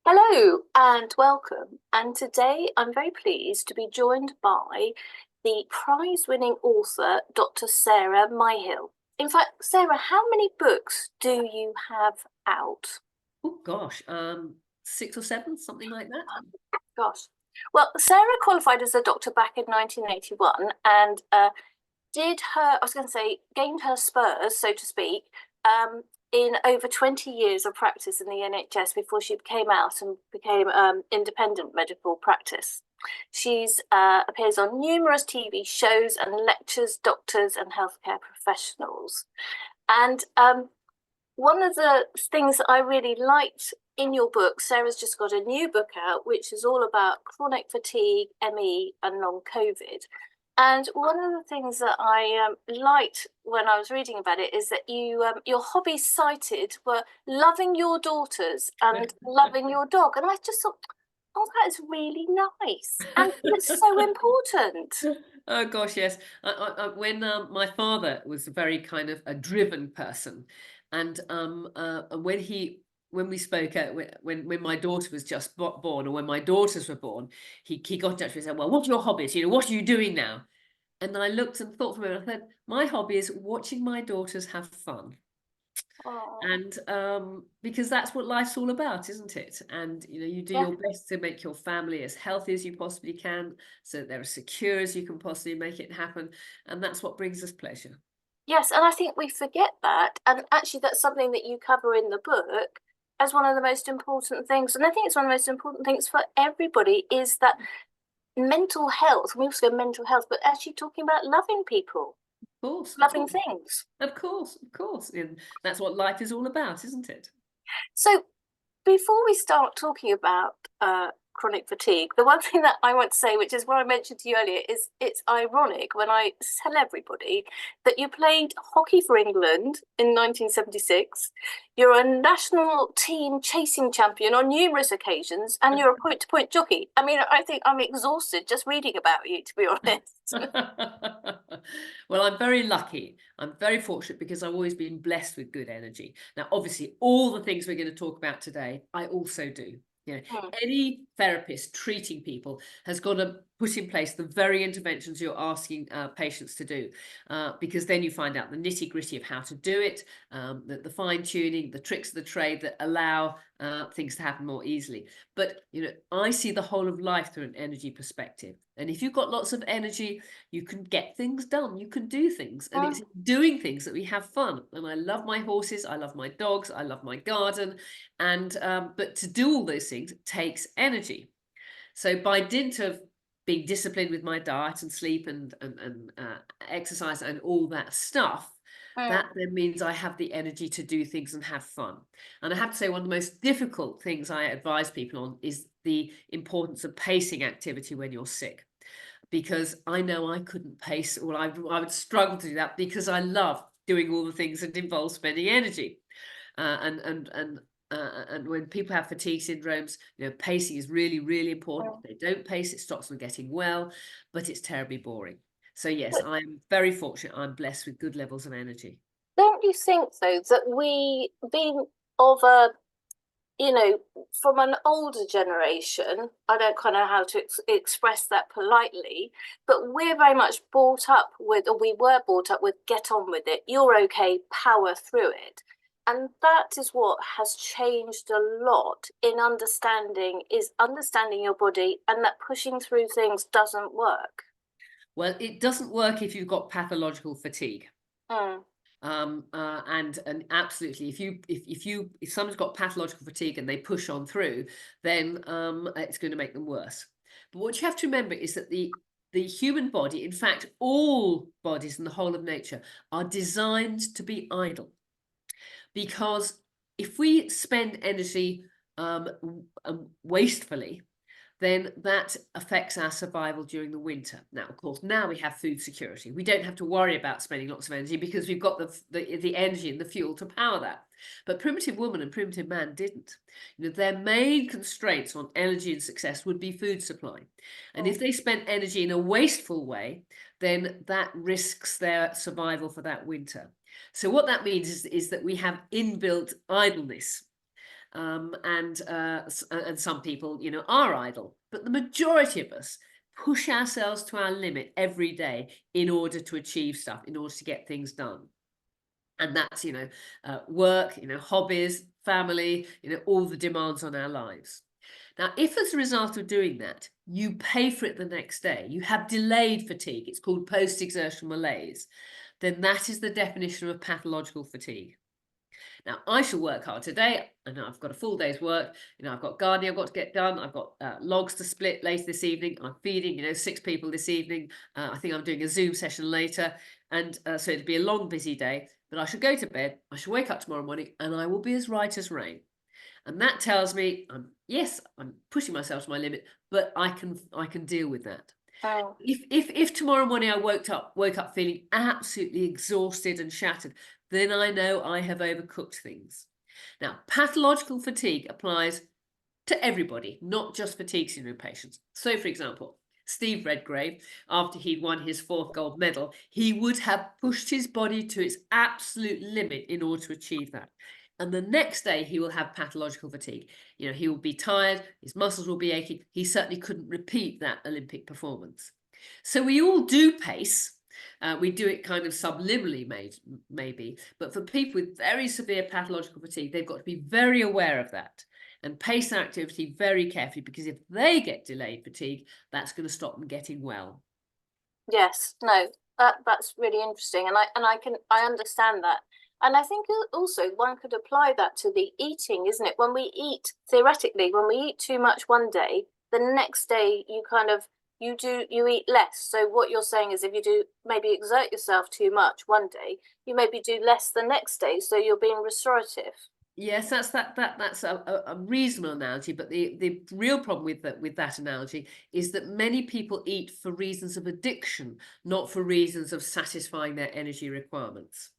Hello and welcome. And today I'm very pleased to be joined by the prize-winning author, Dr. Sarah Myhill. In fact, Sarah, how many books do you have out? Oh gosh, 6 or 7, something like that. Gosh. Well, Sarah qualified as a doctor back in 1981 and gained her spurs, so to speak, in over 20 years of practice in the NHS before she came out and became independent medical practice. She's appears on numerous TV shows and lectures doctors and healthcare professionals. And one of the things that I really liked in your book, Sarah's just got a new book out, which is all about chronic fatigue, ME, and long COVID. And one of the things that I liked when I was reading about it is that your hobbies cited were loving your daughters and loving your dog. And I just thought, oh, that is really nice. And it's so important. Oh gosh, yes. When my father was a very kind of a driven person, and when we spoke when my daughter was just born, or when my daughters were born, he got in touch with me and said, "Well, what are your hobbies? What are you doing now?" And I looked and thought for a minute. I said, "My hobby is watching my daughters have fun." Oh, And because that's what life's all about, isn't it? And you do yeah. your best to make your family as healthy as you possibly can, so that they're as secure as you can possibly make it happen, and that's what brings us pleasure. Yes, and I think we forget that. And actually, that's something that you cover in the book as one of the most important things. And I think it's one of the most important things for everybody is that mental health. We also go mental health, but actually talking about loving people, Of course, of loving course, things. of course, of course, and that's what life is all about, isn't it? So before we start talking about chronic fatigue, the one thing that I want to say, which is what I mentioned to you earlier, is it's ironic when I tell everybody that you played hockey for England in 1976, you're a national team chasing champion on numerous occasions, and you're a point-to-point jockey. I mean, I think I'm exhausted just reading about you, to be honest. Well, I'm very lucky. I'm very fortunate because I've always been blessed with good energy. Now, obviously, all the things we're going to talk about today, I also do. Hmm. Any therapist treating people has got to put in place the very interventions you're asking patients to do, because then you find out the nitty gritty of how to do it, the fine tuning, the tricks of the trade that allow things to happen more easily. But I see the whole of life through an energy perspective, and if you've got lots of energy, you can get things done, you can do things, and Hmm. it's doing things that we have fun. And I love my horses, I love my dogs, I love my garden, and but to do all those things takes energy. So by dint of being disciplined with my diet and sleep and exercise and all that stuff, Hmm. that then means I have the energy to do things and have fun. And I have to say, one of the most difficult things I advise people on is the importance of pacing activity when you're sick, because I know I couldn't pace, or I would struggle to do that, because I love doing all the things that involve spending energy. And when people have fatigue syndromes, pacing is really, really important. Hmm. If they don't pace, it stops them getting well, but it's terribly boring. So yes, But I'm very fortunate. I'm blessed with good levels of energy. don't you think, though, that we, being of a from an older generation, I don't kind of know how to express that politely, but we're very much brought up with, or we were brought up with, get on with it, you're okay, power through it. And that is what has changed a lot in understanding your body, and that pushing through things doesn't work. Well, it doesn't work if you've got pathological fatigue. Mm. And absolutely, if someone's got pathological fatigue and they push on through, then it's going to make them worse. But what you have to remember is that the human body, in fact, all bodies in the whole of nature, are designed to be idle. Because if we spend energy wastefully, then that affects our survival during the winter. Now, of course, now we have food security. We don't have to worry about spending lots of energy because we've got the energy and the fuel to power that. But primitive woman and primitive man didn't. Their main constraints on energy and success would be food supply. And if they spent energy in a wasteful way, then that risks their survival for that winter. So what that means is that we have inbuilt idleness. and some people, you know, are idle. But the majority of us push ourselves to our limit every day in order to achieve stuff, in order to get things done. And that's, you know, work, you know, hobbies, family, you know, all the demands on our lives. Now, if as a result of doing that, you pay for it the next day, you have delayed fatigue, it's called post-exertion malaise, then that is the definition of pathological fatigue. Now, I shall work hard today. I know I've got a full day's work. You know, I've got gardening I've got to get done. I've got logs to split later this evening. I'm feeding, you know, 6 people this evening. I think I'm doing a Zoom session later. And so it'll be a long, busy day. But I shall go to bed. I shall wake up tomorrow morning and I will be as right as rain. And that tells me, yes, I'm pushing myself to my limit, but I can deal with that. Oh. If tomorrow morning I woke up feeling absolutely exhausted and shattered, then I know I have overcooked things. Now, pathological fatigue applies to everybody, not just fatigue syndrome patients. So, for example, Steve Redgrave, after he'd won his 4th gold medal, he would have pushed his body to its absolute limit in order to achieve that. And the next day he will have pathological fatigue. You know, he will be tired, his muscles will be aching. He certainly couldn't repeat that Olympic performance. So we all do pace. We do it kind of subliminally, maybe. But for people with very severe pathological fatigue, they've got to be very aware of that and pace their activity very carefully, because if they get delayed fatigue, that's going to stop them getting well. Yes, no, that's really interesting, and I understand that. And I think also one could apply that to the eating, isn't it? When we eat, theoretically, when we eat too much one day, the next day you eat less. So what you're saying is, if you do maybe exert yourself too much one day, you maybe do less the next day, so you're being restorative. Yes, that's a reasonable analogy, but the real problem with that analogy is that many people eat for reasons of addiction, not for reasons of satisfying their energy requirements.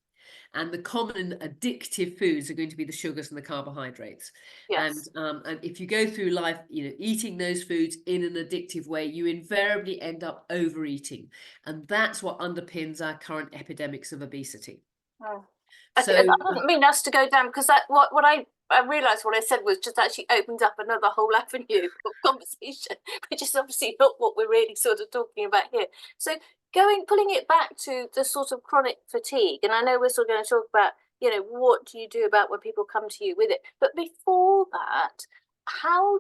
And the common addictive foods are going to be the sugars and the carbohydrates. Yes. And if you go through life, you know, eating those foods in an addictive way, you invariably end up overeating. And that's what underpins our current epidemics of obesity. Oh. I So didn't mean us to go down, because that what I realised what I said was just actually opened up another whole avenue of conversation, which is obviously not what we're really sort of talking about here. So pulling it back to the sort of chronic fatigue, and I know we're still going to talk about, you know, what do you do about when people come to you with it, but before that, how,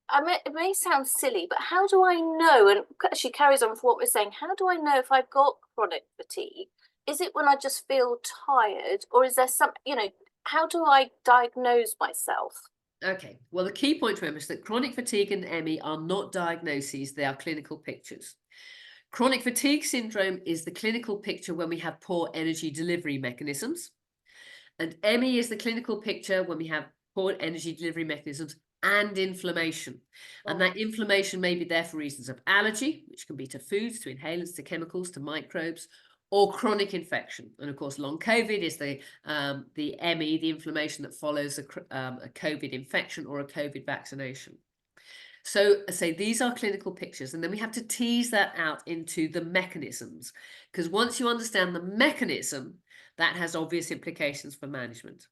I mean, it may sound silly, but how do I know, and she carries on with what we're saying, how do I know if I've got chronic fatigue? Is it when I just feel tired, or is there some, you know, how do I diagnose myself? okay, well, the key point to remember is that chronic fatigue and ME are not diagnoses, they are clinical pictures. Chronic fatigue syndrome is the clinical picture when we have poor energy delivery mechanisms. And ME is the clinical picture when we have poor energy delivery mechanisms and inflammation. And that inflammation may be there for reasons of allergy, which can be to foods, to inhalants, to chemicals, to microbes, or chronic infection. And of course, long COVID is the ME, the inflammation that follows a COVID infection or a COVID vaccination. So say these are clinical pictures, and then we have to tease that out into the mechanisms, because once you understand the mechanism, that has obvious implications for management.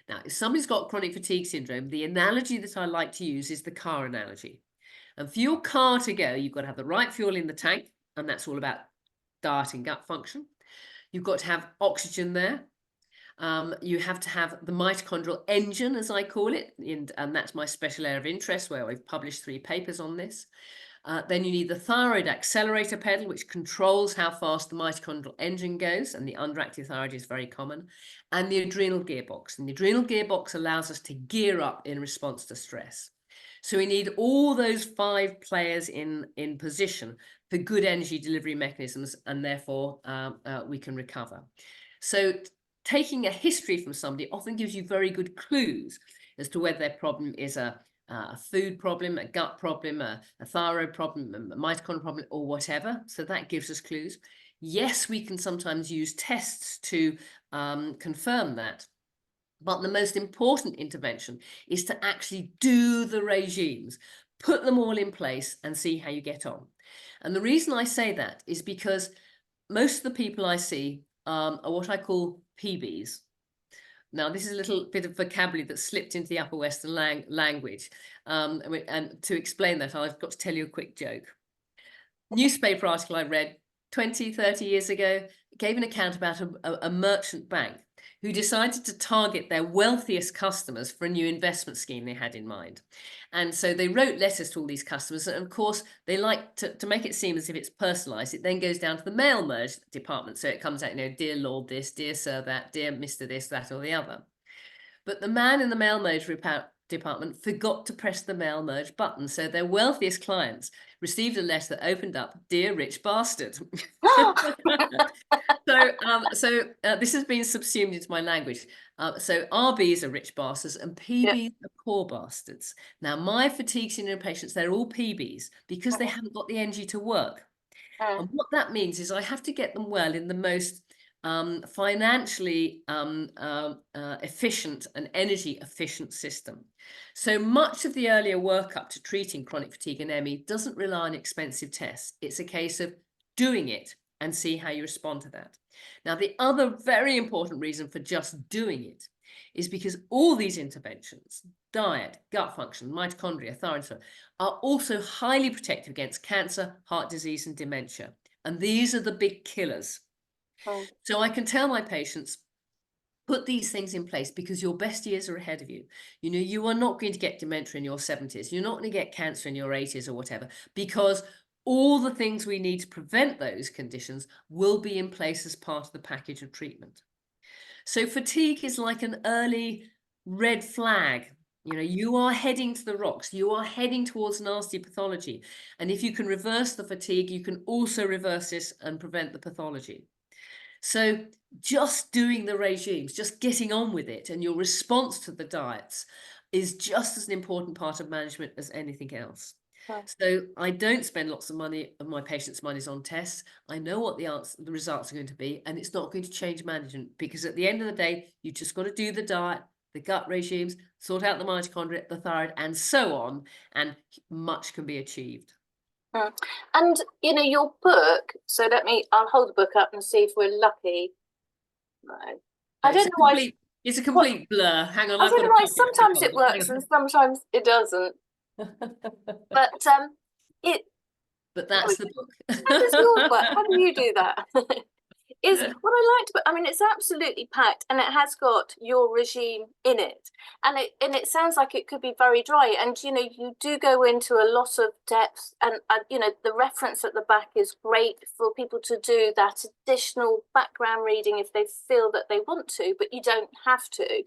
Now, if somebody's got chronic fatigue syndrome, the analogy that I like to use is the car analogy. And for your car to go, you've got to have the right fuel in the tank, and that's all about diet and gut function. You've got to have oxygen there. You have to have the mitochondrial engine, as I call it, and that's my special area of interest, where I've published 3 papers on this. Then you need the thyroid accelerator pedal, which controls how fast the mitochondrial engine goes, and the underactive thyroid is very common, and the adrenal gearbox. And the adrenal gearbox allows us to gear up in response to stress. So we need all those 5 players in position for good energy delivery mechanisms, and therefore we can recover. So taking a history from somebody often gives you very good clues as to whether their problem is a food problem, a gut problem, a thyroid problem, a mitochondrial problem, or whatever. So that gives us clues. Yes, we can sometimes use tests to confirm that. But the most important intervention is to actually do the regimes, put them all in place and see how you get on. And the reason I say that is because most of the people I see are what I call PBs. Now, this is a little bit of vocabulary that slipped into the Upper Western language. And to explain that, I've got to tell you a quick joke. Newspaper article I read 20, 30 years ago gave an account about a merchant bank who decided to target their wealthiest customers for a new investment scheme they had in mind. And so they wrote letters to all these customers. And of course, they like to make it seem as if it's personalized. It then goes down to the mail merge department. So it comes out, dear Lord this, dear Sir that, dear Mr. this, that, or the other. But the man in the mail merge department forgot to press the mail merge button. So their wealthiest clients received a letter that opened up, "Dear rich bastard." So this has been subsumed into my language. So RBs are rich bastards and PBs are poor bastards. Now, my fatigue syndrome patients, they're all PBs because they haven't got the energy to work. And what that means is I have to get them well in the most financially efficient and energy efficient system. So much of the earlier work up to treating chronic fatigue and ME doesn't rely on expensive tests. It's a case of doing it and see how you respond to that. Now, the other very important reason for just doing it is because all these interventions, diet, gut function, mitochondria, thyroid, are also highly protective against cancer, heart disease, and dementia. And these are the big killers. So I can tell my patients, put these things in place because your best years are ahead of you. You are not going to get dementia in your 70s. You're not going to get cancer in your 80s or whatever, because all the things we need to prevent those conditions will be in place as part of the package of treatment. So fatigue is like an early red flag. You are heading to the rocks. You are heading towards nasty pathology. And if you can reverse the fatigue, you can also reverse this and prevent the pathology. So just doing the regimes, just getting on with it, and your response to the diets is just as an important part of management as anything else. So I don't spend lots of money, of my patients' money on tests. I know what the results are going to be, and it's not going to change management, because at the end of the day, you just got to do the diet, the gut regimes, sort out the mitochondria, the thyroid, and so on, and much can be achieved. And your book, so I'll hold the book up and see if we're lucky. No, I don't know why. It's a complete blur. Hang on, I don't know why. Sometimes it works and sometimes it doesn't. But But that's the book. How does yours work? How do you do that? Is what I liked, but I mean, it's absolutely packed, and it has got your regime in it, and it sounds like it could be very dry, and you do go into a lot of depth, and the reference at the back is great for people to do that additional background reading if they feel that they want to, but you don't have to.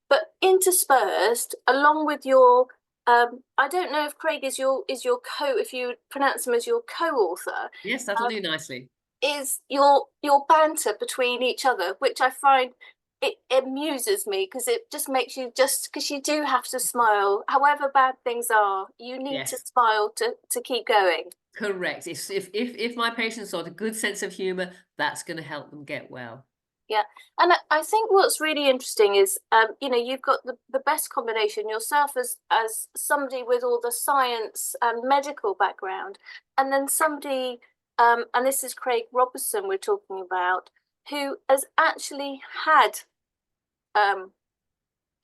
But interspersed along with your I don't know if Craig is your if you pronounce him as your co-author. Yes, that'll do nicely. Is your banter between each other, which I find it amuses me, because it just makes you, just because you do have to smile, however bad things are, you need to smile to keep going. Correct. If my patients got a good sense of humor, that's going to help them get well. Yeah, and I think what's really interesting is, you've got the best combination yourself as somebody with all the science and medical background, and then somebody, and this is Craig Robertson we're talking about, who has actually had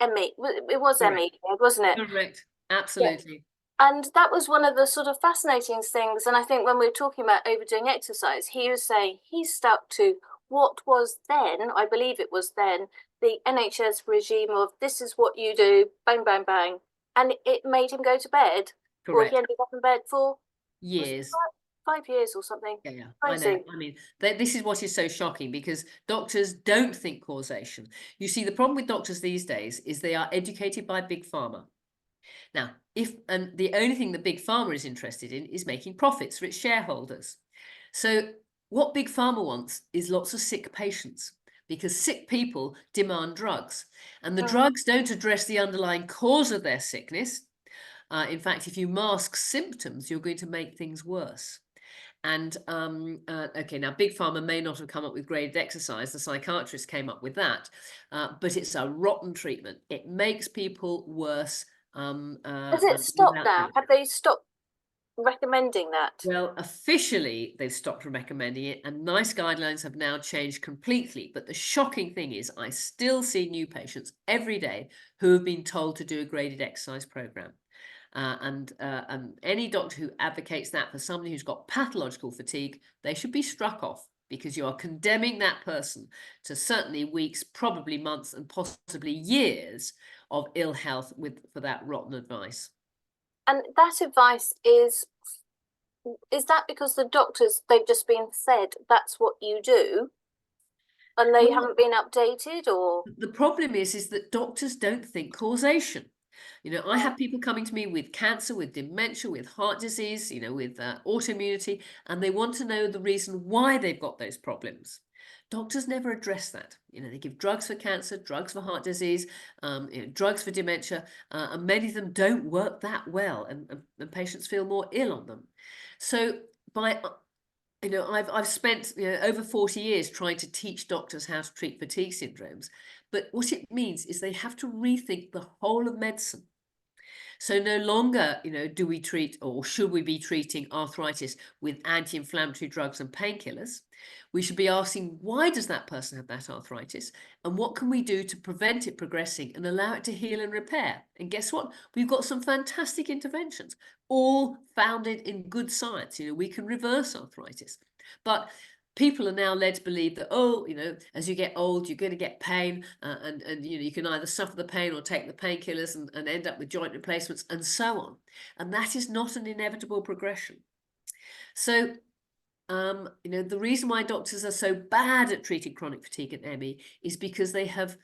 ME. It was ME, wasn't it? Correct. Absolutely. Yeah. And that was one of the sort of fascinating things. And I think when we were talking about overdoing exercise, he was saying he stuck to what was then, I believe it was then, the NHS regime of this is what you do, bang, bang, bang. And it made him go to bed. Correct. Or he ended up in bed for years. 5 years or something. Yeah, I know. I mean, this is what is so shocking, because doctors don't think causation. You see, the problem with doctors these days is they are educated by Big Pharma. Now, and the only thing that Big Pharma is interested in is making profits for its shareholders. So what Big Pharma wants is lots of sick patients, because sick people demand drugs, and the drugs don't address the underlying cause of their sickness. In fact, if you mask symptoms, you're going to make things worse. And okay, now Big Pharma may not have come up with graded exercise. The psychiatrist came up with that, but it's a rotten treatment. It makes people worse. Has it stopped now? Have they stopped recommending that? Well, officially, they've stopped recommending it, and NICE guidelines have now changed completely. But the shocking thing is, I still see new patients every day who have been told to do a graded exercise program. And any doctor who advocates that for somebody who's got pathological fatigue, they should be struck off, because you are condemning that person to certainly weeks, probably months, and possibly years of ill health for that rotten advice. And that advice is that because the doctors, they've just been said that's what you do and they Well, haven't been updated, or? the problem is that doctors don't think causation. You know, I Oh, have people coming to me with cancer, with dementia, with heart disease, you know, with autoimmunity, and they want to know the reason why they've got those problems. Doctors never address that. You know, they give drugs for cancer, drugs for heart disease, you know, drugs for dementia, and many of them don't work that well, and patients feel more ill on them. So by you know, I've spent, you know, over 40 years trying to teach doctors how to treat fatigue syndromes, but what it means is they have to rethink the whole of medicine. So no longer, you know, do we treat, or should we be treating arthritis with anti-inflammatory drugs and painkillers? We should be asking, why does that person have that arthritis? And what can we do to prevent it progressing and allow it to heal and repair? And guess what? We've got some fantastic interventions, all founded in good science. You know, we can reverse arthritis. But people are now led to believe that, oh, you know, as you get old, you're going to get pain, and you know, you can either suffer the pain or take the painkillers and end up with joint replacements and so on. And that is not an inevitable progression. So, you know, the reason why doctors are so bad at treating chronic fatigue and ME is because they have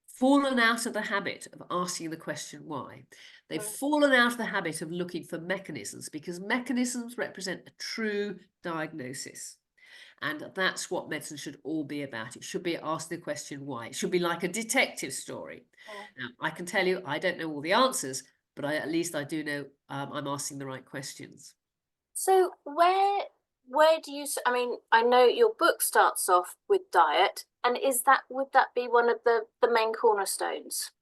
fallen out of the habit of asking the question why. They've fallen out of the habit of looking for mechanisms, because mechanisms represent a true diagnosis. And that's what medicine should all be about. It should be asking the question why. It should be like a detective story. Now, I can tell you, I don't know all the answers, but at least I do know I'm asking the right questions. so where do you I mean, I know your book starts off with diet, and would that be one of the main cornerstones?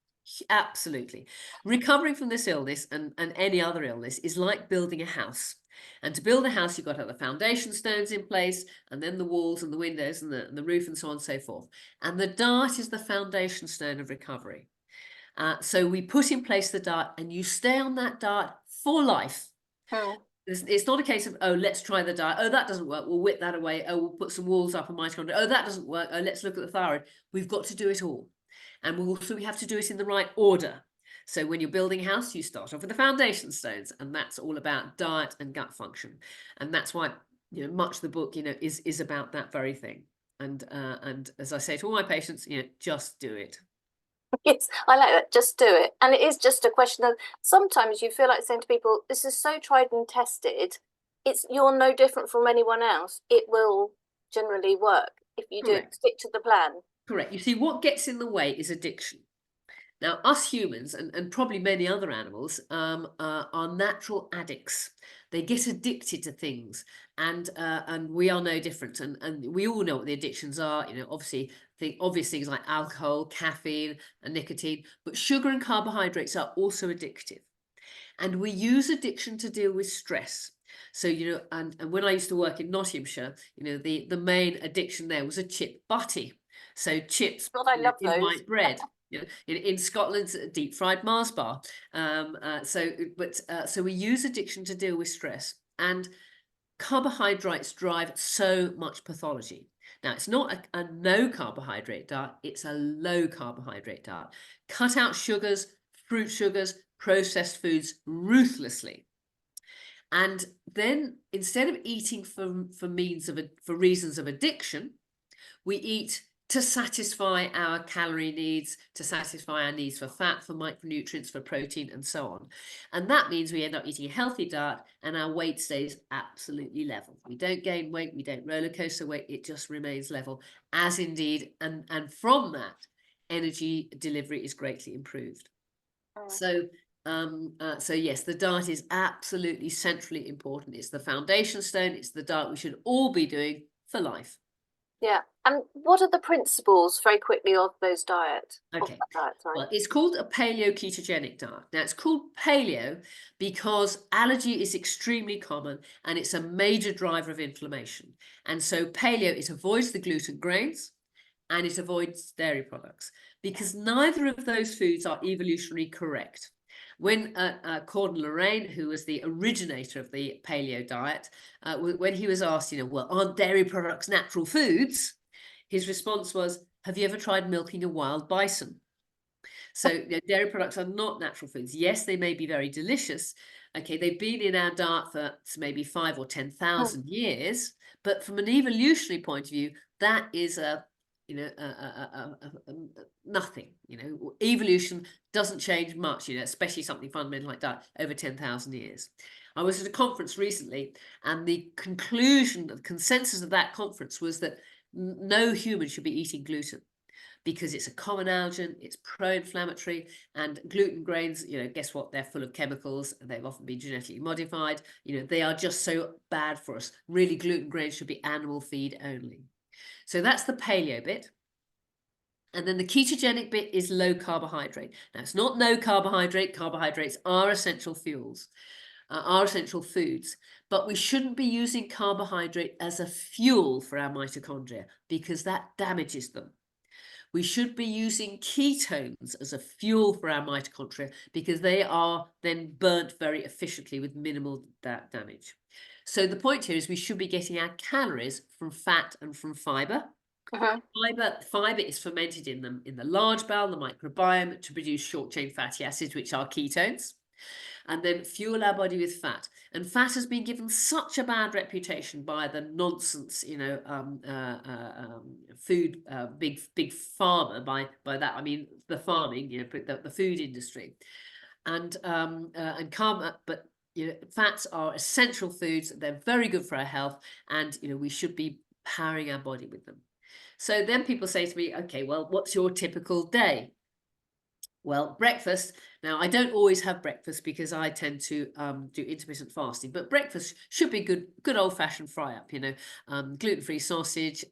Absolutely. Recovering from this illness and any other illness is like building a house. And to build a house, you've got to have the foundation stones in place, and then the walls and the windows and the roof and so on and so forth. And the diet is the foundation stone of recovery. So we put in place the diet, and you stay on that diet for life. Hmm. It's not a case of, oh, let's try the diet. Oh, that doesn't work. We'll whip that away. Oh, we'll put some walls up on mitochondria. Oh, that doesn't work. Oh, let's look at the thyroid. We've got to do it all. And we have to do it in the right order. So when you're building a house, you start off with the foundation stones, and that's all about diet and gut function. And that's why, you know, much of the book, you know, is about that very thing. And as I say to all my patients, you know, just do it. Yes, I like that. Just do it. And it is just a question of, sometimes you feel like saying to people, this is so tried and tested. You're no different from anyone else. It will generally work if you do Correct. stick to the plan. Correct. You see, what gets in the way is addiction. Now, us humans, and probably many other animals, are natural addicts. They get addicted to things, and we are no different. And we all know what the addictions are. You know, obviously, the obvious things like alcohol, caffeine, and nicotine. But sugar and carbohydrates are also addictive, and we use addiction to deal with stress. So, you know, and when I used to work in Nottinghamshire, you know, the main addiction there was a chip butty. So chips, God, I you know, love in those. white bread. You know, in Scotland, it's a deep fried Mars bar. So we use addiction to deal with stress, and carbohydrates drive so much pathology. Now, it's not a no carbohydrate diet; it's a low carbohydrate diet. Cut out sugars, fruit sugars, processed foods ruthlessly. And then instead of eating for reasons of addiction, we eat to satisfy our calorie needs, to satisfy our needs for fat, for micronutrients, for protein, and so on. And that means we end up eating a healthy diet, and our weight stays absolutely level. We don't gain weight, we don't roller coaster weight, it just remains level, as indeed, and from that, energy delivery is greatly improved. So so yes, the diet is absolutely centrally important. It's the foundation stone. It's the diet we should all be doing for life. Yeah. And what are the principles, very quickly, of those diet? Of Okay. that diet, sorry. Well, it's called a paleo-ketogenic diet. Now, it's called paleo because allergy is extremely common and it's a major driver of inflammation. And so paleo, it avoids the gluten grains and it avoids dairy products because neither of those foods are evolutionarily correct. When Gordon Lorraine, who was the originator of the paleo diet, when he was asked, well, aren't dairy products natural foods? His response was, have you ever tried milking a wild bison? So dairy products are not natural foods. Yes, they may be very delicious. Okay, they've been in our diet for maybe 5 or 10,000 years, but from an evolutionary point of view, that is nothing. Evolution doesn't change much. Especially something fundamental like that over 10,000 years. I was at a conference recently, and the conclusion, the consensus of that conference was that no human should be eating gluten because it's a common allergen, it's pro-inflammatory, and gluten grains, guess what? They're full of chemicals, and they've often been genetically modified. They are just so bad for us. Really, gluten grains should be animal feed only. So that's the paleo bit. And then the ketogenic bit is low carbohydrate. Now, it's not no carbohydrate. Carbohydrates are essential fuels, are essential foods, but we shouldn't be using carbohydrate as a fuel for our mitochondria because that damages them. We should be using ketones as a fuel for our mitochondria because they are then burnt very efficiently with minimal damage. So the point here is we should be getting our calories from fat and from fiber. Fiber is fermented in the large bowel, the microbiome, to produce short-chain fatty acids, which are ketones, and then fuel our body with fat. And fat has been given such a bad reputation by the nonsense, food, big pharma. By that I mean the farming, the food industry, and but fats are essential foods. They're very good for our health, and we should be powering our body with them. So then people say to me, okay, well, what's your typical day? Well, breakfast. Now, I don't always have breakfast because I tend to do intermittent fasting, but breakfast should be good old-fashioned fry-up, gluten-free sausage,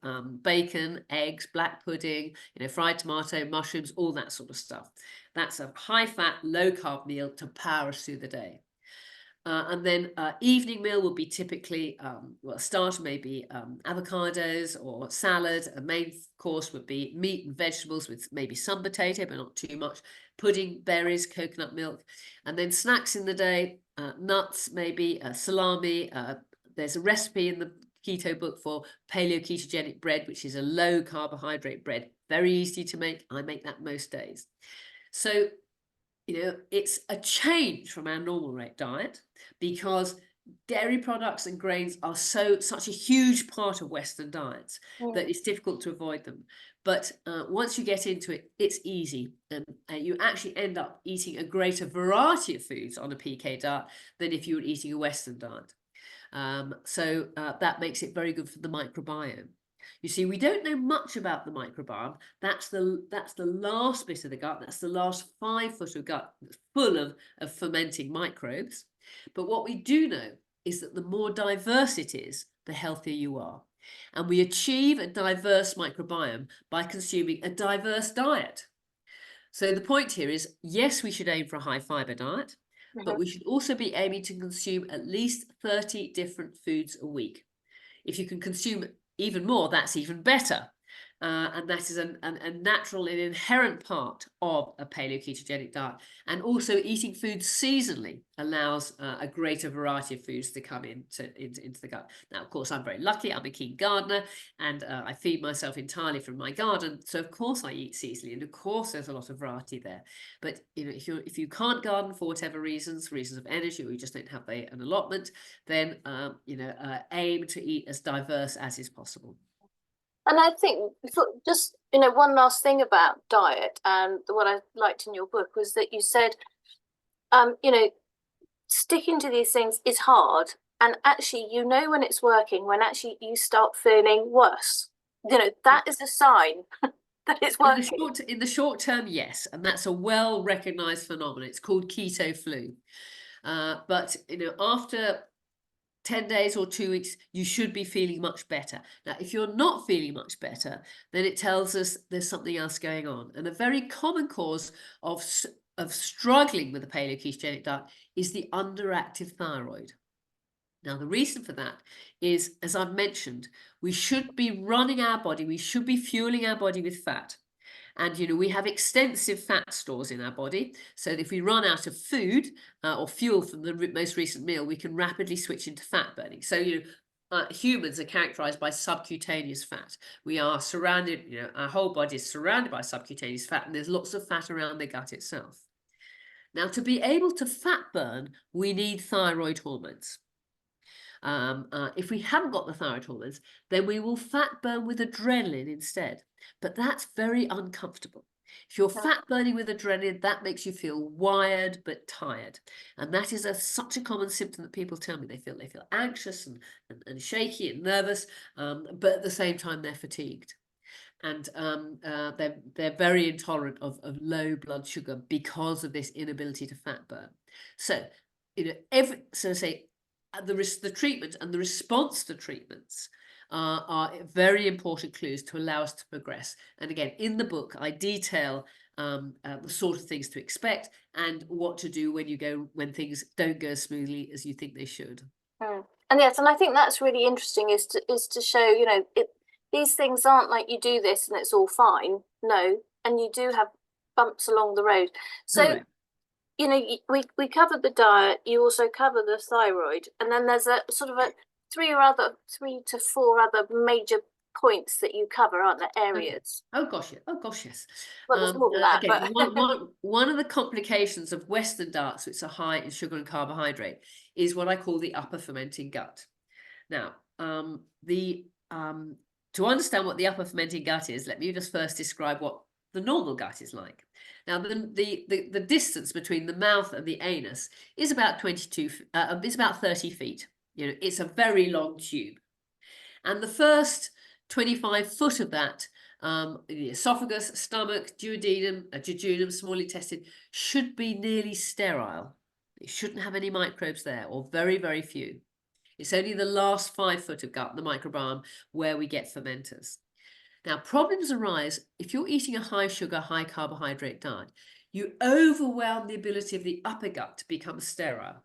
bacon, eggs, black pudding, fried tomato, mushrooms, all that sort of stuff. That's a high-fat, low-carb meal to power us through the day. And then evening meal will be typically, starter may be avocados or salad. A main course would be meat and vegetables with maybe some potato, but not too much. Pudding, berries, coconut milk. And then snacks in the day, nuts, maybe salami. There's a recipe in the keto book for paleo-ketogenic bread, which is a low carbohydrate bread. Very easy to make. I make that most days. So it's a change from our normal rate diet because dairy products and grains are such a huge part of Western diets that it's difficult to avoid them. But once you get into it, it's easy, and you actually end up eating a greater variety of foods on a PK diet than if you were eating a Western diet. So that makes it very good for the microbiome. You see, we don't know much about the microbiome. That's the last bit of the gut. That's the last 5 foot of gut that's full of fermenting microbes. But what we do know is that the more diverse it is, the healthier you are. And we achieve a diverse microbiome by consuming a diverse diet. So the point here is, yes, we should aim for a high fiber diet, but we should also be aiming to consume at least 30 different foods a week. If you can consume even more, that's even better. And that is a natural and inherent part of a paleo-ketogenic diet. And also eating food seasonally allows a greater variety of foods to come into the gut. Now, of course, I'm very lucky. I'm a keen gardener, and I feed myself entirely from my garden. So, of course, I eat seasonally, and of course, there's a lot of variety there. But if you can't garden for whatever reasons of energy, or you just don't have an allotment, then aim to eat as diverse as is possible. And I think just, one last thing about diet, and what I liked in your book was that you said, sticking to these things is hard. And actually, when it's working, when actually you start feeling worse. That is a sign that it's working. In the short term, yes. And that's a well-recognized phenomenon. It's called keto flu. But, after 10 days or 2 weeks, you should be feeling much better. Now, if you're not feeling much better, then it tells us there's something else going on. And a very common cause of struggling with the paleo-ketogenic diet is the underactive thyroid. Now, the reason for that is, as I've mentioned, we should be running our body, we should be fueling our body with fat. And, we have extensive fat stores in our body. So if we run out of food or fuel from the most recent meal, we can rapidly switch into fat burning. So, humans are characterized by subcutaneous fat. We are surrounded, our whole body is surrounded by subcutaneous fat, and there's lots of fat around the gut itself. Now, to be able to fat burn, we need thyroid hormones. If we haven't got the thyroid hormones, then we will fat burn with adrenaline instead. But that's very uncomfortable. If you're fat burning with adrenaline, that makes you feel wired but tired. And that is such a common symptom that people tell me. They feel anxious and shaky and nervous, but at the same time they're fatigued. And they're very intolerant of low blood sugar because of this inability to fat burn. So, the treatment and the response to treatments are very important clues to allow us to progress. And again, in the book, I detail the sort of things to expect and what to do when things don't go as smoothly as you think they should. And yes, and I think that's really interesting is to show, these things aren't like you do this and it's all fine. No, and you do have bumps along the road. So. Correct. We covered the diet, you also cover the thyroid, and then there's a sort of a 3 to 4 other major points that you cover, aren't there, areas? Okay. Oh gosh, yes. Well, there's more than that, again, but one of the complications of Western diets, which are high in sugar and carbohydrate, is what I call the upper fermenting gut. Now, to understand what the upper fermenting gut is, let me just first describe what the normal gut is like. Now, the distance between the mouth and the anus is about 30 feet. It's a very long tube. And the first 25 foot of that, the esophagus, stomach, duodenum, jejunum, small intestine, should be nearly sterile. It shouldn't have any microbes there, or very, very few. It's only the last 5 foot of gut, the microbiome, where we get fermenters. Now, problems arise if you're eating a high sugar, high carbohydrate diet. You overwhelm the ability of the upper gut to become sterile.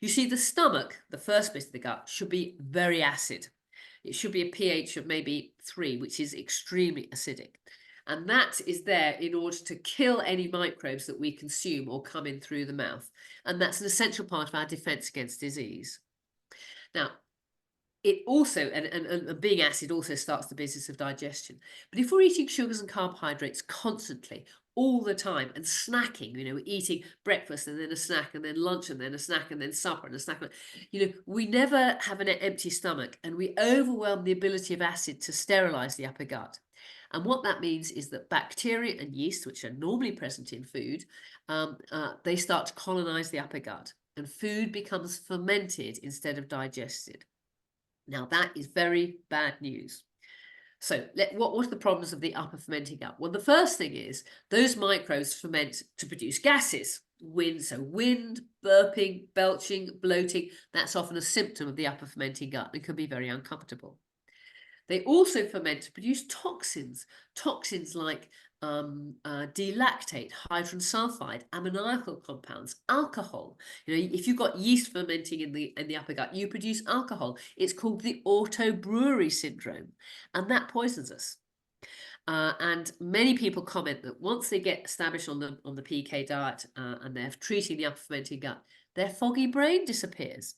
You see, the stomach, the first bit of the gut, should be very acid. It should be a pH of maybe 3, which is extremely acidic. And that is there in order to kill any microbes that we consume or come in through the mouth. And that's an essential part of our defense against disease. Now, it also, and being acid also starts the business of digestion. But if we're eating sugars and carbohydrates constantly, all the time, and snacking, we're eating breakfast and then a snack and then lunch and then a snack and then supper and a snack, we never have an empty stomach, and we overwhelm the ability of acid to sterilize the upper gut. And what that means is that bacteria and yeast, which are normally present in food, they start to colonize the upper gut, and food becomes fermented instead of digested. Now, that is very bad news. So what are the problems of the upper fermenting gut? Well, the first thing is those microbes ferment to produce gases. Wind, burping, belching, bloating, that's often a symptom of the upper fermenting gut and can be very uncomfortable. They also ferment to produce toxins like delactate, hydrogen sulfide, ammoniacal compounds, alcohol. If you've got yeast fermenting in the upper gut, you produce alcohol. It's called the autobrewery syndrome, and that poisons us. And many people comment that once they get established on the PK diet and they're treating the upper fermenting gut, their foggy brain disappears.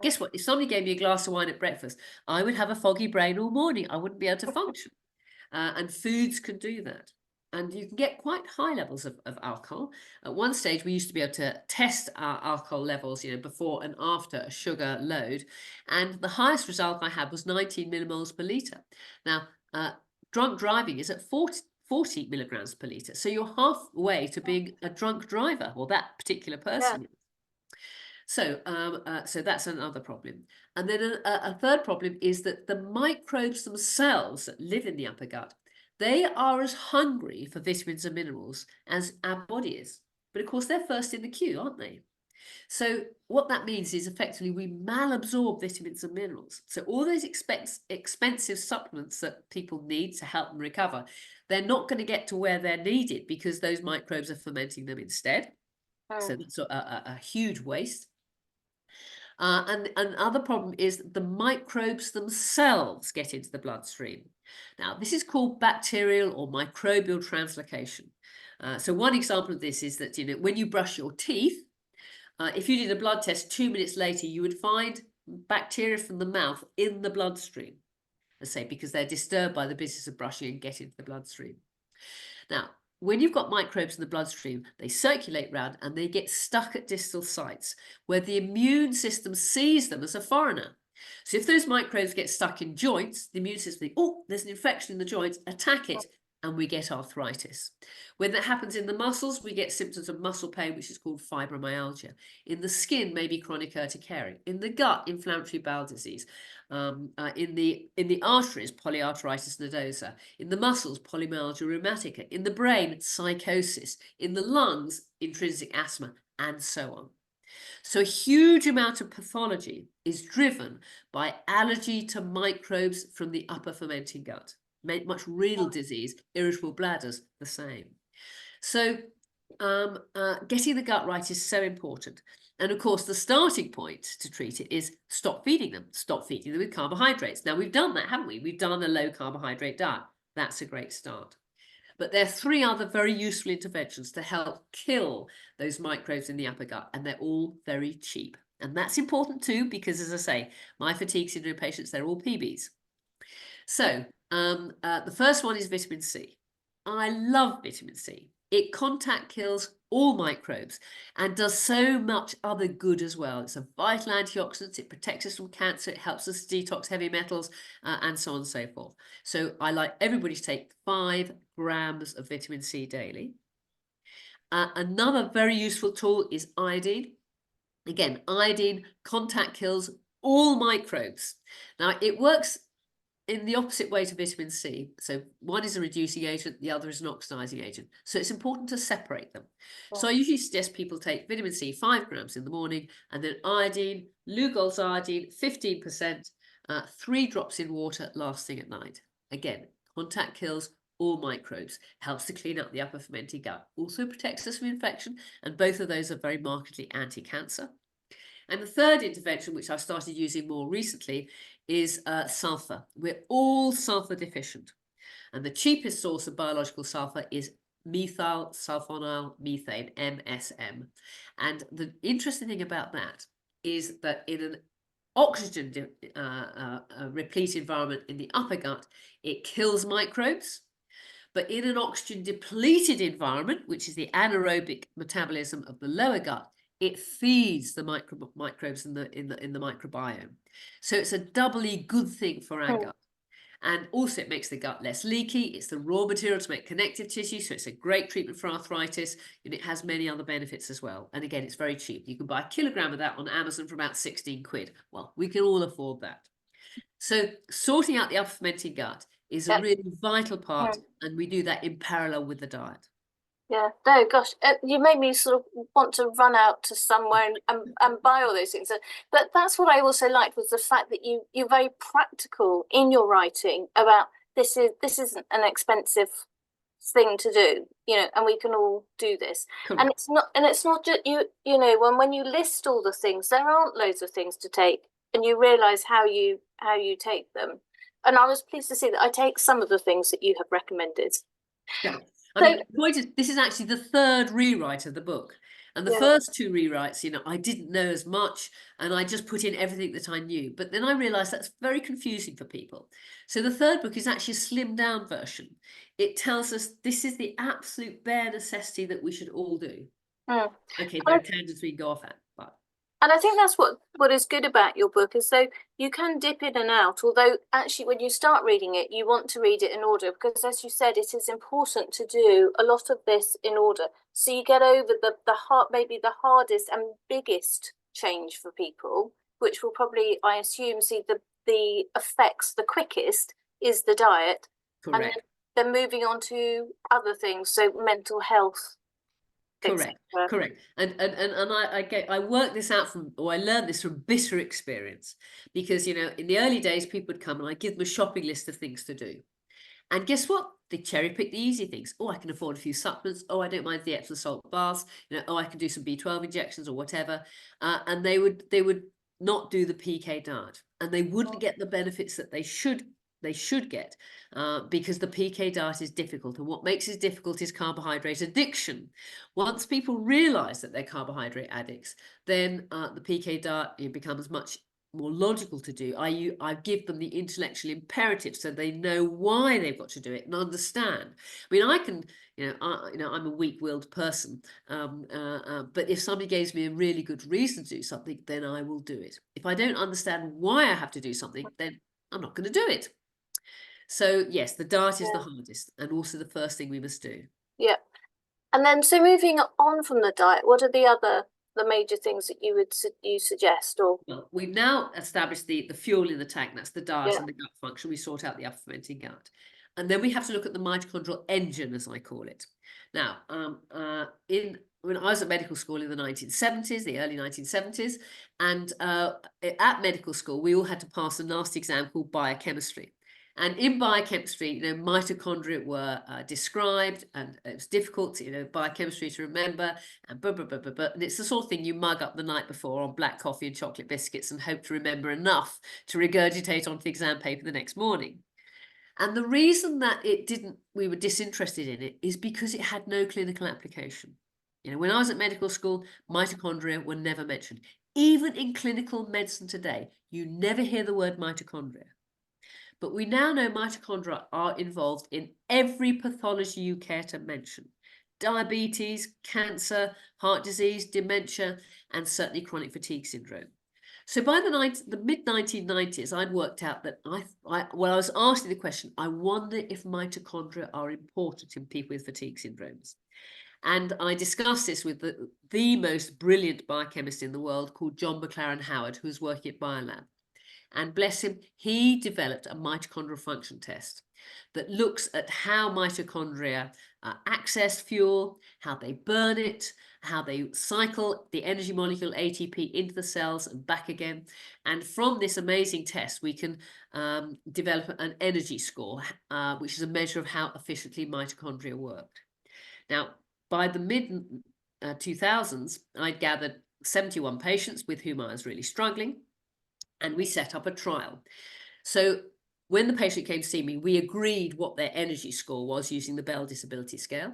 Guess what? If somebody gave me a glass of wine at breakfast, I would have a foggy brain all morning. I wouldn't be able to function. And foods can do that. And you can get quite high levels of alcohol. At one stage, we used to be able to test our alcohol levels, before and after a sugar load. And the highest result I had was 19 millimoles per litre. Now, drunk driving is at 40 milligrams per litre. So you're halfway to being a drunk driver, or that particular person. Yeah. So that's another problem. And then a third problem is that the microbes themselves that live in the upper gut, they are as hungry for vitamins and minerals as our body is. But of course, they're first in the queue, aren't they? So what that means is effectively we malabsorb vitamins and minerals. So all those expensive supplements that people need to help them recover, they're not going to get to where they're needed because those microbes are fermenting them instead. So that's a huge waste. And another problem is the microbes themselves get into the bloodstream. Now, this is called bacterial or microbial translocation. So one example of this is that, when you brush your teeth, if you did a blood test 2 minutes later, you would find bacteria from the mouth in the bloodstream, let's say, because they're disturbed by the business of brushing and get into the bloodstream. Now, when you've got microbes in the bloodstream, they circulate round and they get stuck at distal sites where the immune system sees them as a foreigner. So if those microbes get stuck in joints, the immune system thinks, oh, there's an infection in the joints, attack it, and we get arthritis. When that happens in the muscles, we get symptoms of muscle pain, which is called fibromyalgia. In the skin, maybe chronic urticaria. In the gut, inflammatory bowel disease. In the arteries, polyarteritis nodosa. In the muscles, polymyalgia rheumatica. In the brain, psychosis. In the lungs, intrinsic asthma, and so on. So a huge amount of pathology is driven by allergy to microbes from the upper fermenting gut. Much renal disease, irritable bladders, the same. So getting the gut right is so important. And of course, the starting point to treat it is stop feeding them with carbohydrates. Now, we've done that, haven't we? We've done a low carbohydrate diet. That's a great start. But there are 3 other very useful interventions to help kill those microbes in the upper gut, and they're all very cheap. And that's important too, because as I say, my fatigue syndrome patients, they're all PBs. So the first one is vitamin C. I love vitamin C. It contact kills all microbes and does so much other good as well. It's a vital antioxidant. It protects us from cancer. It helps us detox heavy metals and so on and so forth. So I like everybody to take 5 grams of vitamin C daily. Another very useful tool is iodine. Again, iodine contact kills all microbes. Now, it works in the opposite way to vitamin C. So one is a reducing agent, the other is an oxidizing agent. So it's important to separate them. So I usually suggest people take vitamin C 5 grams in the morning, and then iodine, Lugol's iodine, 15%, 3 drops in water last thing at night. Again, contact kills all microbes, helps to clean up the upper fermenting gut, also protects us from infection, and both of those are very markedly anti-cancer. And the third intervention, which I've started using more recently, is sulfur. We're all sulfur deficient. And the cheapest source of biological sulfur is methyl sulfonyl methane, MSM. And the interesting thing about that is that in an oxygen replete environment in the upper gut, it kills microbes. But in an oxygen depleted environment, which is the anaerobic metabolism of the lower gut, it feeds the microbes in the microbiome. So it's a doubly good thing for our gut. And also it makes the gut less leaky. It's the raw material to make connective tissue. So it's a great treatment for arthritis. And it has many other benefits as well. And again, it's very cheap. You can buy a kilogram of that on Amazon for about 16 quid. Well, we can all afford that. So sorting out the upper fermenting gut is a really vital part. And we do that in parallel with the diet. Yeah, no, gosh, you made me sort of want to run out to somewhere and buy all those things. But that's what I also liked, was the fact that you're very practical in your writing about this isn't an expensive thing to do, and we can all do this. Correct. And it's not just when you list all the things, there aren't loads of things to take, and you realize how you take them. And I was pleased to see that I take some of the things that you have recommended. Yeah. I mean, the point is, this is actually the 3rd rewrite of the book. And the first 2 rewrites, I didn't know as much, and I just put in everything that I knew. But then I realized that's very confusing for people. So the 3rd book is actually a slimmed down version. It tells us this is the absolute bare necessity that we should all do. Okay, there are tangents we can go off at, but. And I think that's what is good about your book, is though you can dip in and out, although actually when you start reading it, you want to read it in order, because as you said, it is important to do a lot of this in order. So you get over maybe the hardest and biggest change for people, which will probably, I assume, see the effects the quickest, is the diet. Correct. And then moving on to other things, so mental health. Correct, etc. correct. And I worked this out from, or I learned this from bitter experience, because, you know, in the early days, people would come and I give them a shopping list of things to do. And guess what? They cherry pick the easy things. Oh, I can afford a few supplements. Oh, I don't mind the Epsom salt baths. You know, oh, I can do some B12 injections or whatever. And they would not do the PK diet, and they wouldn't get the benefits that they should get, because the PK diet is difficult. And what makes it difficult is carbohydrate addiction. Once people realize that they're carbohydrate addicts, then the PK diet, it becomes much more logical to do. I give them the intellectual imperative so they know why they've got to do it and understand. I mean, I can, I'm a weak-willed person, but if somebody gives me a really good reason to do something, then I will do it. If I don't understand why I have to do something, then I'm not going to do it. So yes, the diet is the hardest, and also the first thing we must do. Yeah. And then, so moving on from the diet, what are the major things that you suggest? Or Well, we've now established the fuel in the tank, that's the diet yeah, and the gut function. We sort out the upper fermenting gut. And then we have to look at the mitochondrial engine, as I call it. Now, when I was at medical school in the 1970s, the early 1970s, and at medical school, we all had to pass a nasty exam called biochemistry. And in biochemistry, you know, mitochondria were described, and it was difficult, you know, biochemistry to remember, and blah, blah, blah, blah, blah. And it's the sort of thing you mug up the night before on black coffee and chocolate biscuits and hope to remember enough to regurgitate onto the exam paper the next morning. And the reason that we were disinterested in it is because it had no clinical application. You know, when I was at medical school, mitochondria were never mentioned. Even in clinical medicine today, you never hear the word mitochondria. But we now know mitochondria are involved in every pathology you care to mention. Diabetes, cancer, heart disease, dementia, and certainly chronic fatigue syndrome. So by the mid-1990s, I'd worked out that when I was asking the question, I wonder if mitochondria are important in people with fatigue syndromes. And I discussed this with the most brilliant biochemist in the world, called John McLaren Howard, who's working at Biolab. And bless him, he developed a mitochondrial function test that looks at how mitochondria access fuel, how they burn it, how they cycle the energy molecule ATP into the cells and back again. And from this amazing test, we can develop an energy score, which is a measure of how efficiently mitochondria worked. Now, by the mid-2000s, I'd gathered 71 patients with whom I was really struggling, and we set up a trial. So when the patient came to see me, we agreed what their energy score was using the Bell Disability Scale.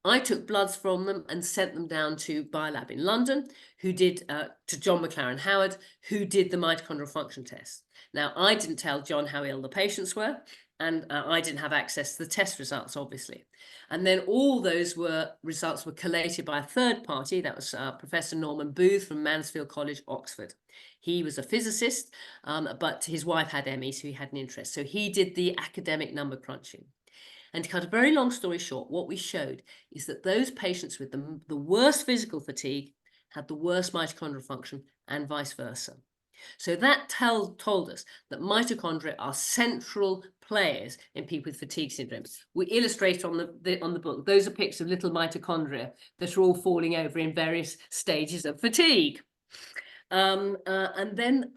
I took bloods from them and sent them down to Biolab in London, who did, to John McLaren Howard, who did the mitochondrial function test. Now, I didn't tell John how ill the patients were, and I didn't have access to the test results, obviously. And then all those results were collated by a third party. That was Professor Norman Booth from Mansfield College, Oxford. He was a physicist, but his wife had ME, so he had an interest. So he did the academic number crunching. And to cut a very long story short, what we showed is that those patients with the worst physical fatigue had the worst mitochondrial function, and vice versa. So that told us that mitochondria are central players in people with fatigue syndromes. We illustrate on the book, those are pictures of little mitochondria that are all falling over in various stages of fatigue. And then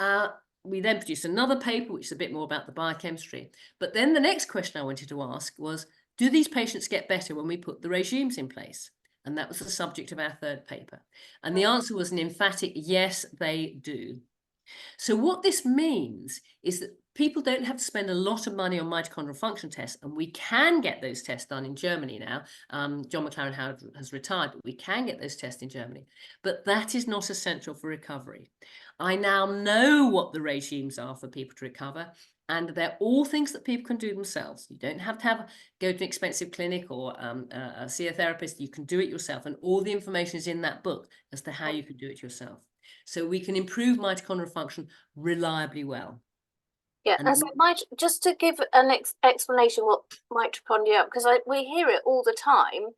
we then produced another paper, which is a bit more about the biochemistry. But then the next question I wanted to ask was, do these patients get better when we put the regimes in place? And that was the subject of our third paper. And the answer was an emphatic yes, they do. So what this means is that people don't have to spend a lot of money on mitochondrial function tests, and we can get those tests done in Germany now. John McLaren Howard has retired, but we can get those tests in Germany. But that is not essential for recovery. I now know what the regimes are for people to recover, and they're all things that people can do themselves. You don't have to go to an expensive clinic or see a therapist. You can do it yourself, and all the information is in that book as to how you can do it yourself. So we can improve mitochondrial function reliably well. yeah, and so just to give an explanation what mitochondria, because we hear it all the time,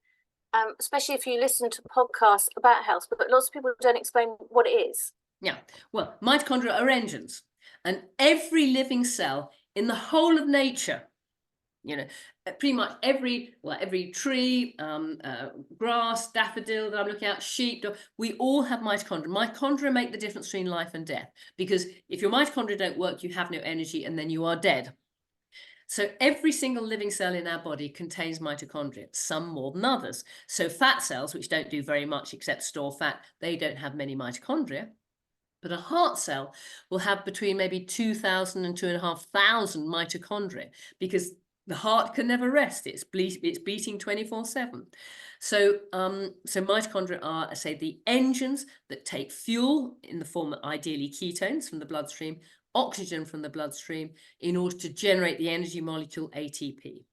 especially if you listen to podcasts about health, but lots of people don't explain what it is. Yeah, well, mitochondria are engines, and every living cell in the whole of nature, Pretty much every tree, grass, daffodil that I'm looking at, sheep, dog, we all have mitochondria. Mitochondria make the difference between life and death, because if your mitochondria don't work, you have no energy, and then you are dead. So every single living cell in our body contains mitochondria, some more than others. So fat cells, which don't do very much except store fat, they don't have many mitochondria. But a heart cell will have between maybe 2,000 and 2,500 mitochondria, because the heart can never rest. It's beating 24/7. So mitochondria are, say, the engines that take fuel in the form of ideally ketones from the bloodstream, oxygen from the bloodstream, in order to generate the energy molecule ATP.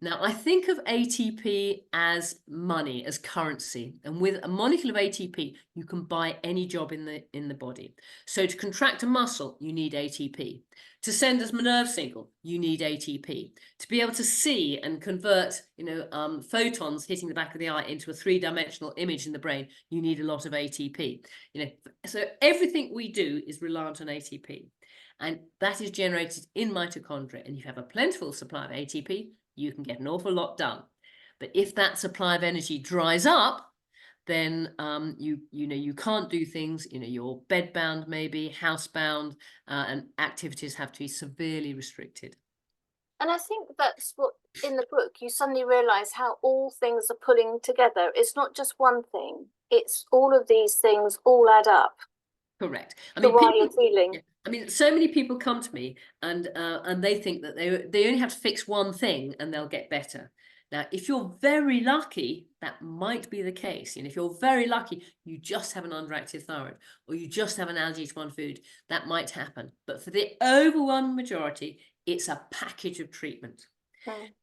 Now, I think of ATP as money, as currency, and with a molecule of ATP, you can buy any job in the body. So to contract a muscle, you need ATP. To send a nerve signal, you need ATP. To be able to see and convert, photons hitting the back of the eye into a three-dimensional image in the brain, you need a lot of ATP. So everything we do is reliant on ATP, and that is generated in mitochondria. And if you have a plentiful supply of ATP, you can get an awful lot done. But if that supply of energy dries up, then you can't do things. You're bedbound, maybe housebound, and activities have to be severely restricted. And I think that's what, in the book, you suddenly realise how all things are pulling together. It's not just one thing. It's all of these things all add up. Correct. I To mean, why you're feeling. Yeah. I mean, so many people come to me and they think that they only have to fix one thing and they'll get better. Now, if you're very lucky, that might be the case. If you're very lucky, you just have an underactive thyroid, or you just have an allergy to one food, that might happen. But for the overwhelming majority, it's a package of treatment.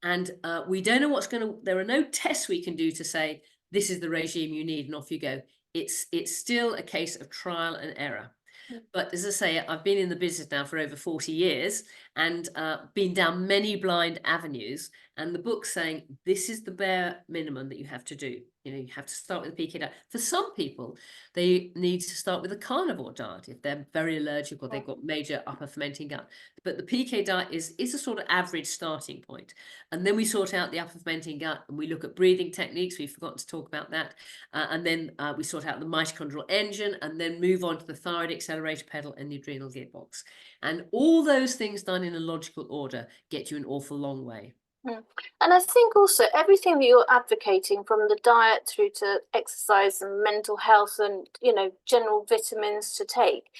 And we don't know there are no tests we can do to say, this is the regime you need and off you go. It's still a case of trial and error. But as I say, I've been in the business now for over 40 years and been down many blind avenues. And the book's saying this is the bare minimum that you have to do. You have to start with a PK diet. For some people, they need to start with a carnivore diet if they're very allergic or they've got major upper fermenting gut. But the PK diet is a sort of average starting point. And then we sort out the upper fermenting gut and we look at breathing techniques. We've forgotten to talk about that. And then we sort out the mitochondrial engine and then move on to the thyroid accelerator pedal and the adrenal gearbox. And all those things done in a logical order get you an awful long way. And I think also everything that you're advocating, from the diet through to exercise and mental health and, general vitamins to take,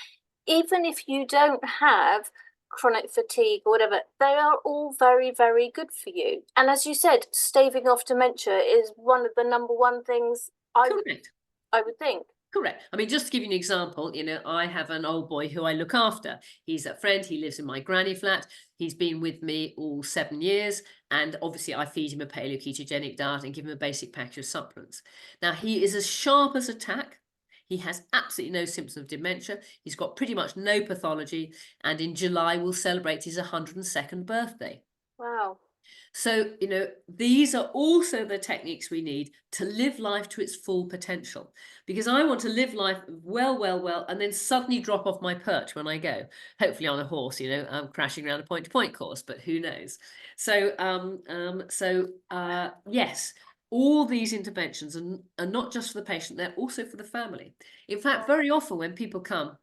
even if you don't have chronic fatigue or whatever, they are all very, very good for you. And as you said, staving off dementia is one of the number one things I would think. Correct. I mean, just to give you an example, I have an old boy who I look after. He's a friend. He lives in my granny flat. He's been with me all 7 years. And obviously I feed him a paleo-ketogenic diet and give him a basic package of supplements. Now, he is as sharp as a tack. He has absolutely no symptoms of dementia. He's got pretty much no pathology. And in July, we'll celebrate his 102nd birthday. Wow. So, these are also the techniques we need to live life to its full potential, because I want to live life well, and then suddenly drop off my perch when I go, hopefully on a horse, I'm crashing around a point-to-point course, but who knows? So, yes, all these interventions are not just for the patient, they're also for the family. In fact, very often when people come,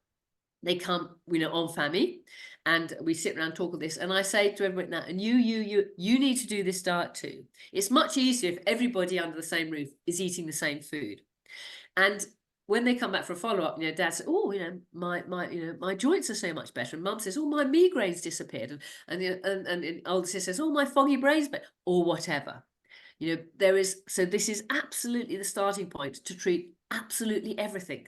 they come, en famille, and we sit around talk of this, and I say to everybody now, and you need to do this diet too. It's much easier if everybody under the same roof is eating the same food. And when they come back for a follow-up, Dad says, "Oh, my joints are so much better," and Mum says, "Oh, my migraine's disappeared," and older sister says, "Oh, my foggy brain's better," or whatever. So this is absolutely the starting point to treat absolutely everything.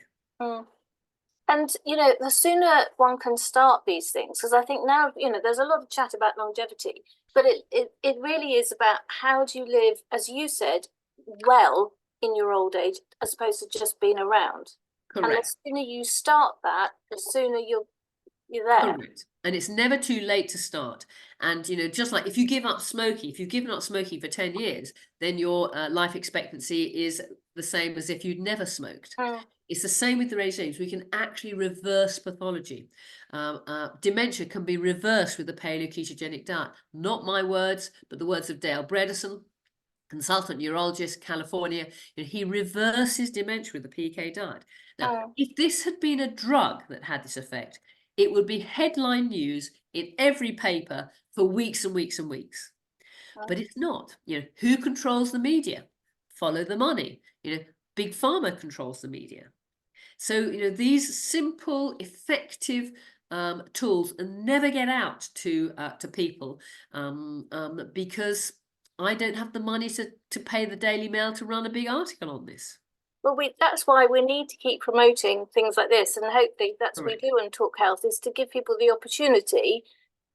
And, the sooner one can start these things, because I think now, there's a lot of chat about longevity, but it really is about how do you live, as you said, well in your old age, as opposed to just being around. Correct. And the sooner you start that, the sooner you're there. Correct. And it's never too late to start. And, just like if you've given up smoking for 10 years, then your life expectancy is the same as if you'd never smoked. It's the same with the regimes. We can actually reverse pathology. Dementia can be reversed with the paleo-ketogenic diet. Not my words, but the words of Dale Bredesen, consultant neurologist, California. He reverses dementia with the PK diet. Now, if this had been a drug that had this effect, it would be headline news in every paper for weeks and weeks and weeks. But it's not. Who controls the media? Follow the money. Big Pharma controls the media. So, these simple, effective tools never get out to people because I don't have the money to pay the Daily Mail to run a big article on this. Well, that's why we need to keep promoting things like this, and hopefully that's what we do on Talk Health, is to give people the opportunity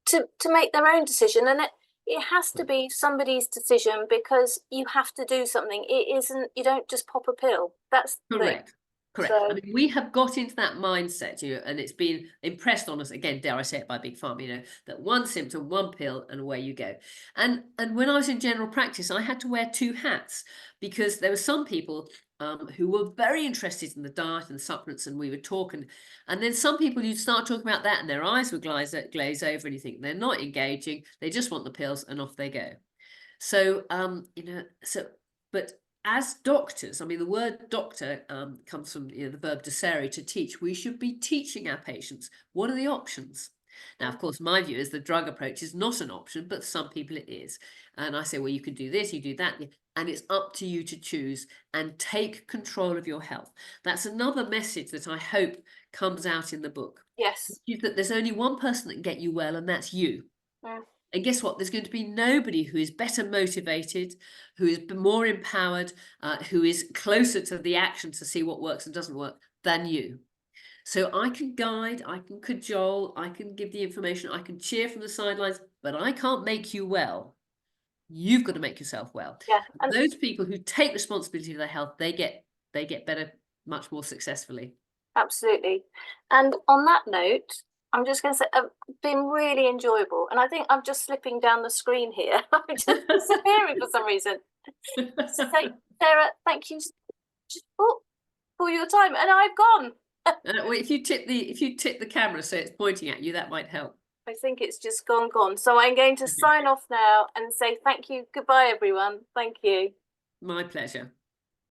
to make their own decision. And it has to be somebody's decision, because you have to do something. It isn't, you don't just pop a pill. That's correct. Correct. So, I mean, we have got into that mindset, and it's been impressed on us, again, dare I say it, by Big Pharma, that one symptom, one pill, and away you go. And when I was in general practice, I had to wear two hats, because there were some people who were very interested in the diet and the supplements, and we would talk, and then some people, you'd start talking about that and their eyes would glaze over, and you think they're not engaging, they just want the pills, and off they go. So, but as doctors, I mean, the word doctor comes from the verb docere, to teach. We should be teaching our patients what are the options. Now, of course, my view is the drug approach is not an option, but some people it is. And I say, well, you can do this, you do that, and it's up to you to choose and take control of your health. That's another message that I hope comes out in the book. yes. Is that there's only one person that can get you well, and that's you. And guess what? There's going to be nobody who is better motivated, who is more empowered, who is closer to the action to see what works and doesn't work than you. So I can guide, I can cajole, I can give the information, I can cheer from the sidelines, but I can't make you well. You've got to make yourself well. Yeah. And those people who take responsibility for their health, they get better much more successfully. Absolutely. And on that note, I'm just going to say, it's been really enjoyable. And I think I'm just slipping down the screen here. I'm just disappearing for some reason. So, Sarah, thank you for your time. And I've gone. Well, if you tip the camera so it's pointing at you, that might help. I think it's just gone. So I'm going to sign off now and say thank you. Goodbye, everyone. Thank you. My pleasure.